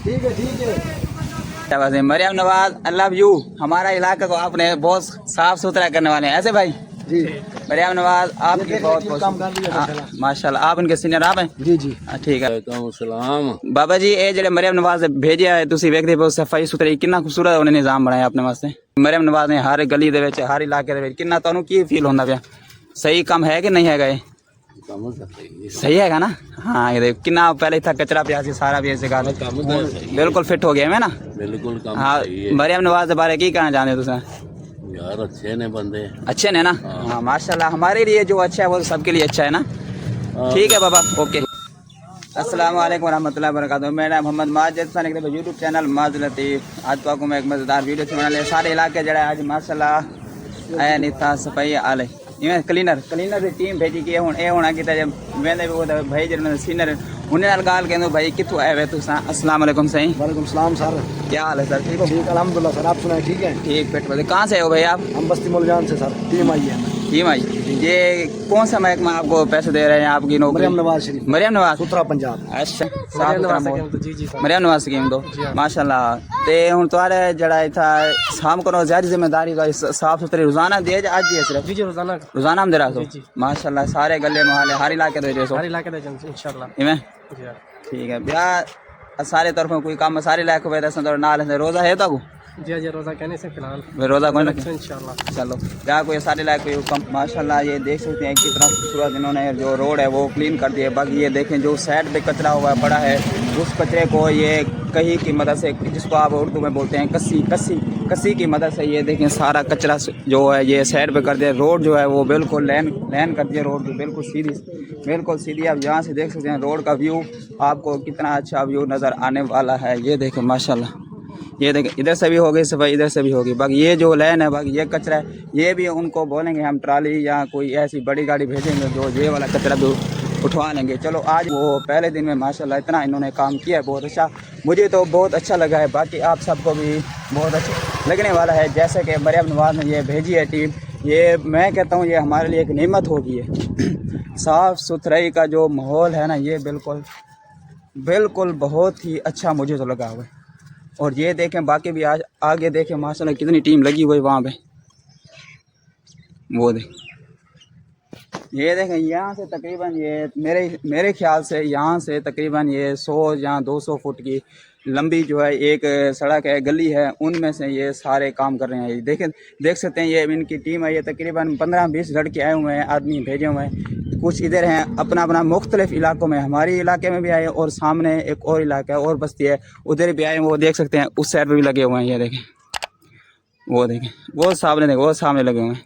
ٹھیک ہے ٹھیک ہے. Maryam Nawaz I love you. ہمارا علاقہ کو آپ نے بہت صاف ستھرا کرنے والے ہیں ایسے بھائی. جی مریم نواز آپ کی بہت کام کر رہی ہے ماشاء اللہ. آپ ان کے سینئر آپ ہیں. جی جی. ٹھیک ہے. السلام. بابا جی یہ جڑے مریم نواز بھیجیا ہے تسی ویکھدے پے صفائی ستھرائی کتنا خوبصورت انہیں نظام بنایا اپنے واسطے. مریم نواز نے ہر گلی دے وچ ہر علاقے دے وچ کتنا تانوں کی فیل ہوندا پیا صحیح کم ہے کہ نہیں ہے گا یہ صحیح ہے گا نا. ہاں یہ دیکھ کتنا پہلے تھا کچرا پیا سی سارا بھی ایسے گل بالکل فٹ ہو گیا ہے نا. بالکل کام ہاں مریم نواز کے بارے کی کہنا چاہتے ہو تساں. یار اچھے نے بندے اچھے نے نا. ہاں ماشاء اللہ ہمارے لیے جو اچھا ہے وہ سب کے لیے اچھا ہے نا. ٹھیک ہے بابا اوکے. السلام علیکم ورحمۃ اللہ وبرکاتہ. میرا محمد ماجد سن کے یوٹیوب چینل ماجد لطیف. آج تو آپ کو میں ایک مزیدار ویڈیو سنانے والے سارے علاقے جڑا ہے آج ماشاء اللہ آیا نہیں تھا صفائی آلے کلینر کی ٹیم بھیجی کی ہوں اے ہونا کیتا جب ویندے وہ بھائی جڑے سینئر انہیں نال گال کہندو بھائی کتھوں آئے ہوئے تساں. السلام علیکم سہی. وعلیکم السلام سر. کیا حال ہے سر. ٹھیک ہو. ٹھیک الحمد للہ سر. آپ سنائیں ٹھیک ہے. ٹھیک پیٹ پہ. کہاں سے ہو بھائی آپ. ہم بستی مولجان سے سر. ٹیم آئی ہے. Team I. یہ کون سا محکمہ آپ کو پیسے دے رہے ہیں آپ کی نوکری. مریم نواز شریف. مریم نواز ستھرا پنجاب. اچھا مریم نواز سکیم دو ماشاء اللہ. تے ہوں تھوڑے جڑا تھا شام کو زیادہ ذمہ داری صاف ستھری روزانہ دے جا اج دی صرف. جی روزانہ ہم دے رہا تو ماشاء اللہ سارے گلے محلے ہر علاقے دے جو سو ہر علاقے دے انشاءاللہ. ٹھیک ہے بیا سارے طرفوں کوئی کام سارے علاقے ہوئے دس نال روزہ ہے تو جی روزہ کہنے سے فی الحال روزہ کوئی نہیں انشاءاللہ. چلو کیا کوئی سارے علاقے ماشاء اللہ. یہ دیکھ سکتے ہیں کتنا خوبصورت انہوں نے جو روڈ ہے وہ کلین کر دیا. باقی یہ دیکھیں جو سائڈ پہ کچرا ہوا پڑا ہے اس کچرے کو یہ کہیں کی مدد سے جس کو آپ اردو میں بولتے ہیں کسی کی مدد سے یہ دیکھیں سارا کچرا جو ہے یہ سائڈ پہ کر دیا. روڈ جو ہے وہ بالکل لین کر دیا. روڈ بالکل سیدھی آپ یہاں سے دیکھ سکتے ہیں روڈ کا ویو آپ کو کتنا اچھا ویو نظر آنے والا ہے. یہ دیکھیں ماشاء اللہ. یہ دیکھیں ادھر سے بھی ہوگی صفائی ادھر سے بھی ہوگی. باقی یہ جو لین ہے باقی یہ کچرا ہے یہ بھی ان کو بولیں گے ہم ٹرالی یا کوئی ایسی بڑی گاڑی بھیجیں گے جو یہ والا کچرا بھی اٹھوا لیں گے. چلو آج وہ پہلے دن میں ماشاء اللہ اتنا انہوں نے کام کیا ہے بہت اچھا. مجھے تو بہت اچھا لگا ہے. باقی آپ سب کو بھی بہت اچھا لگنے والا ہے. جیسے کہ مریم نواز نے یہ بھیجی ہے ٹیم یہ میں کہتا ہوں یہ ہمارے لیے ایک نعمت ہوگی ہے. صاف ستھرائی کا جو ماحول ہے نا یہ بالکل بہت ہی اچھا مجھے تو لگا ہوا ہے. اور یہ دیکھیں باقی بھی آگے دیکھیں ماشاء اللہ کتنی ٹیم لگی ہوئی وہاں پہ. وہ یہ دیکھیں یہاں سے تقریباً یہ میرے خیال سے یہاں سے تقریباً یہ 100 یا 200 فٹ کی لمبی جو ہے ایک سڑک ہے گلی ہے ان میں سے یہ سارے کام کر رہے ہیں. دیکھ سکتے ہیں یہ ان کی ٹیم ہے. یہ تقریباً 15-20 لڑکے آئے ہوئے ہیں آدمی بھیجے ہوئے ہیں. کچھ ادھر ہیں اپنا مختلف علاقوں میں ہمارے علاقے میں بھی آئے اور سامنے ایک اور علاقہ ہے اور بستی ہے ادھر بھی آئے ہیں. وہ دیکھ سکتے ہیں اس سائڈ پہ بھی لگے ہوئے ہیں. یہ دیکھیں وہ سامنے لگے ہوئے ہیں.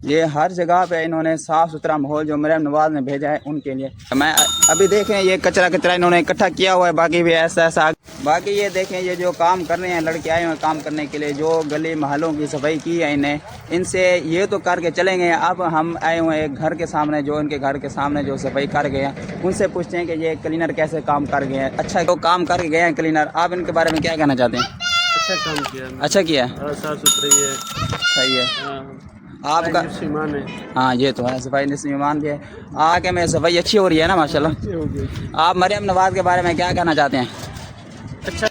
یہ ہر جگہ پہ انہوں نے صاف ستھرا ماحول جو مریم نواز نے بھیجا ہے ان کے لیے. میں ابھی دیکھیں یہ کچرا انہوں نے اکٹھا کیا ہوا ہے. باقی بھی ایسا باقی یہ دیکھیں یہ جو کام کر رہے ہیں لڑکے آئے ہوئے ہیں کام کرنے کے لیے جو گلی محلوں کی صفائی کی ہے انہیں ان سے یہ تو کر کے چلیں گے. اب ہم آئے ہوئے ہیں ایک گھر کے سامنے جو ان کے گھر کے سامنے جو صفائی کر گئے ہیں ان سے پوچھتے ہیں کہ یہ کلینر کیسے کام کر گئے ہیں. اچھا جو کام کر کے گئے ہیں کلینر آپ ان کے بارے میں کیا کہنا چاہتے ہیں. اچھا کام کیا. اچھا کیا صاف ستھرائی ہے. صحیح ہے. آپ کا ایمان ہے. ہاں یہ تو ہے صفائی نصف ایمان بھی ہے. آگے میں صفائی اچھی ہو رہی ہے نا ماشاء اللہ. آپ مریم نواز کے بارے میں کیا کہنا چاہتے ہیں. اچھا